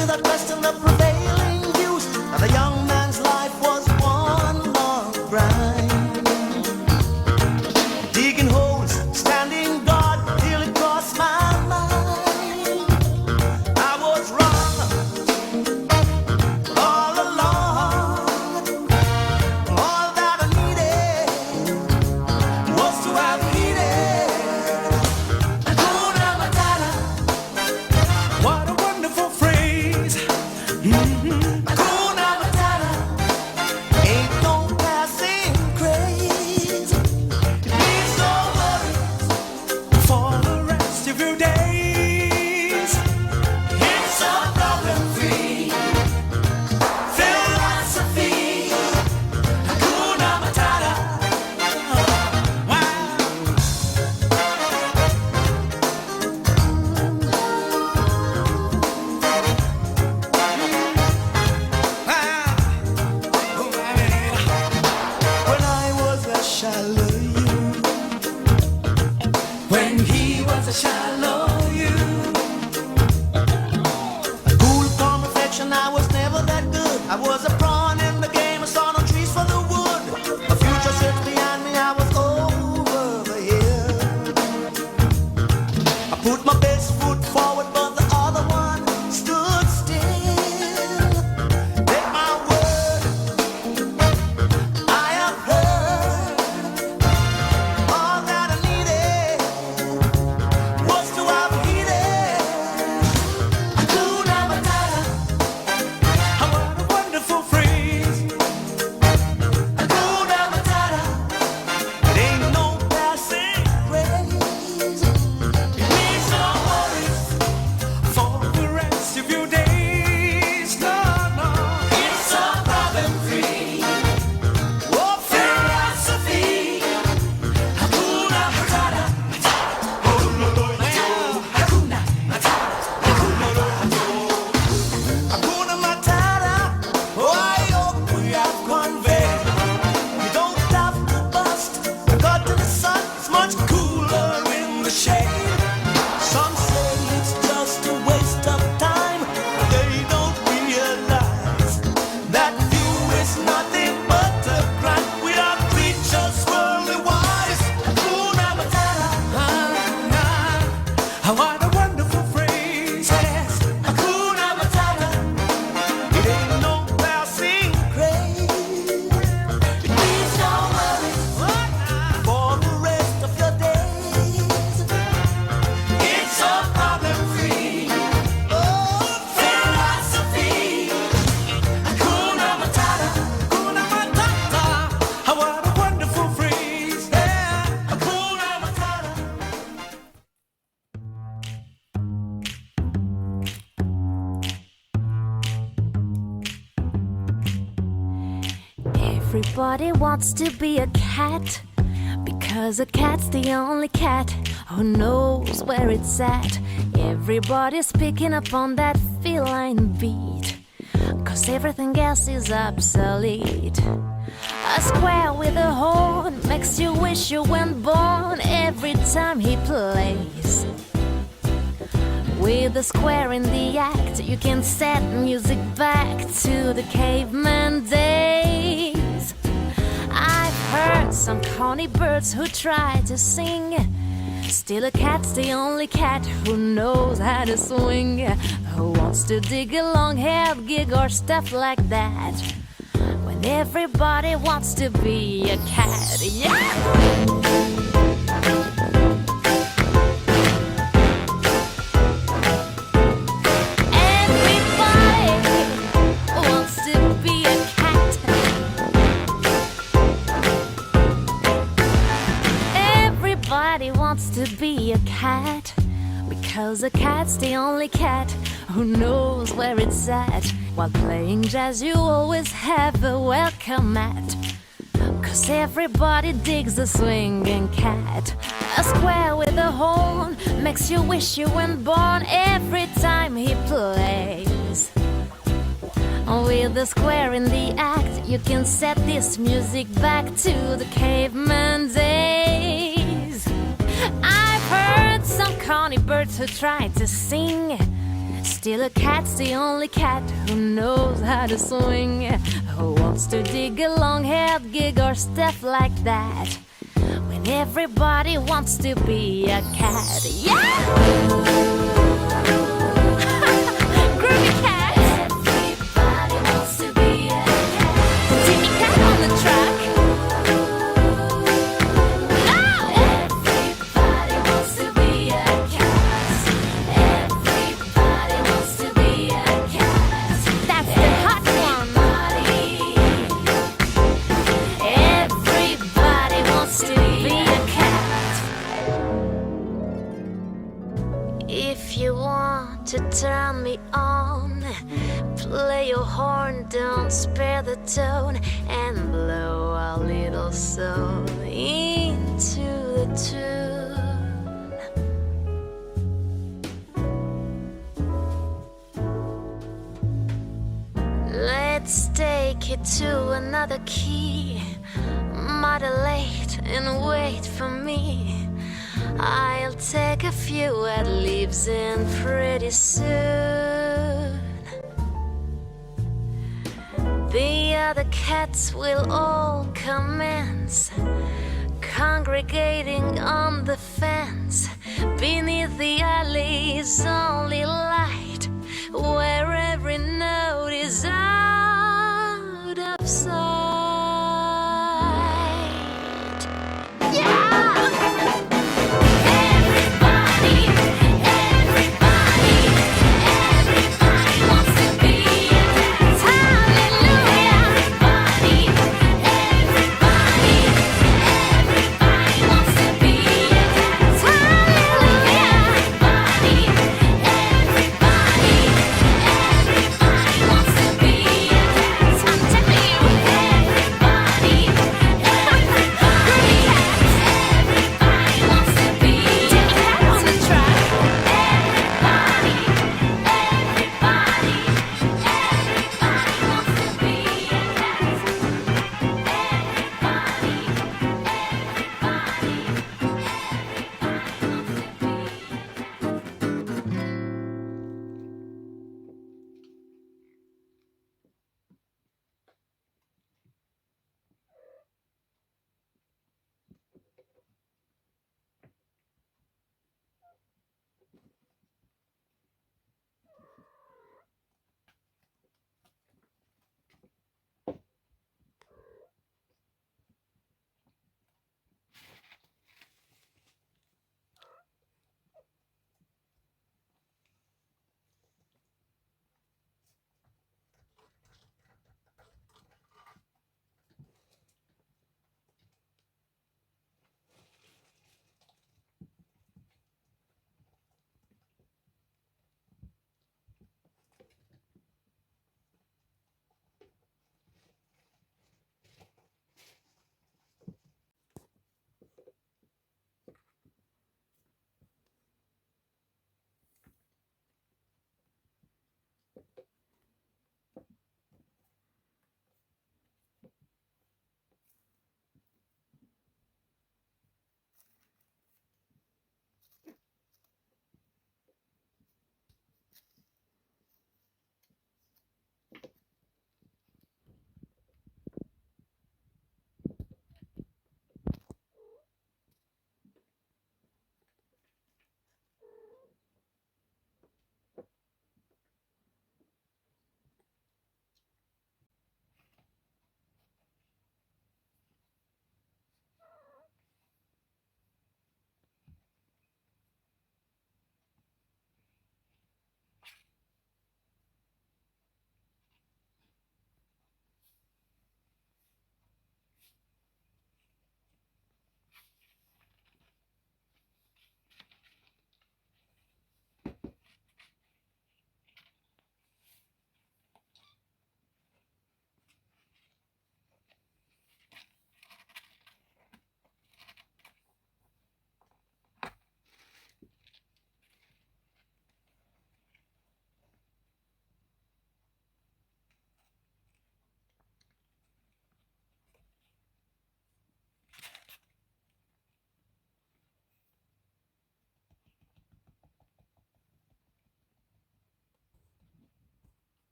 without question the prevailing views. And the young man's life was one long grind, digging holes, standing guard till it crossed my mind. I was wrong all along. All that I needed was to have needed Hakuna Matata. What a wonderful phrase. Hakuna Matata ain't no passing craze. It means no worries For the rest of your days. it's a problem-free philosophy. Hakuna Matata. Wow. When I was a shallow you, When he was a shallow you. cool, calm reflection, I was never that good. I was a pawn in the game, I saw no trees for the wood. My future sits behind me, I was over the hill. I put my best foot forward, but the other one stood still. Take my word, I have heard. All that I needed was to have heeded Hakuna Matata. What a wonderful phrase. Hakuna Matata. It ain't no passing craze. It means no worries. For the rest of your days. No, no. It's a problem-free philosophy. Hakuna Matata. Hakuna Matata. Hakuna Matata. Oh, I hope we have conveyed. You don't have to bust. Cut to the sun, it's much cooler in the shade. Some say it's just a waste of time. They don't realize that view is nothing but a grind. We are creatures worldly wise. Hakuna Matata. What a wonderful phrase. Yes, Hakuna Matata. It ain't no passing craze. It means no worries for the rest of your days. It's a problem-free philosophy. Hakuna Matata. Hakuna Matata. What a wonderful phrase. Hakuna Matata. Everybody wants to be a cat because a cat's the only cat who knows where it's at. Everybody's picking up on that feline beat cause everything else is obsolete. A square with a horn makes you wish you weren't born every time he plays. With the square in the act, you can set music back to the caveman days. I've heard some corny birds who try to sing. Still a cat's the only cat who knows how to swing. Who wants to dig a long-haired gig or stuff like that when everybody wants to be a cat, yeah! Everybody wants to be a cat because a cat's the only cat who knows where it's at. While playing jazz you always have a welcome mat, cause everybody digs a swinging cat. A square with a horn makes you wish you weren't born every time he plays. With the square in the act, you can set this music back to the caveman days. I've heard some corny birds who try to sing. Still a cat's the only cat who knows how to swing, who wants to dig a long-haired gig or stuff like that, when everybody wants to be a cat. Yeah! Groovy cat! Everybody wants to be a cat. Timmy Cat on the track. If you want to turn me on, play your horn, don't spare the tone, and blow a little soul into the tune. Let's take it to another key, modulate and wait for me. I'll take a few ad libs in pretty soon. The other cats will all commence, congregating on the fence beneath the alley's only light, where every note is out of sight. Yeah!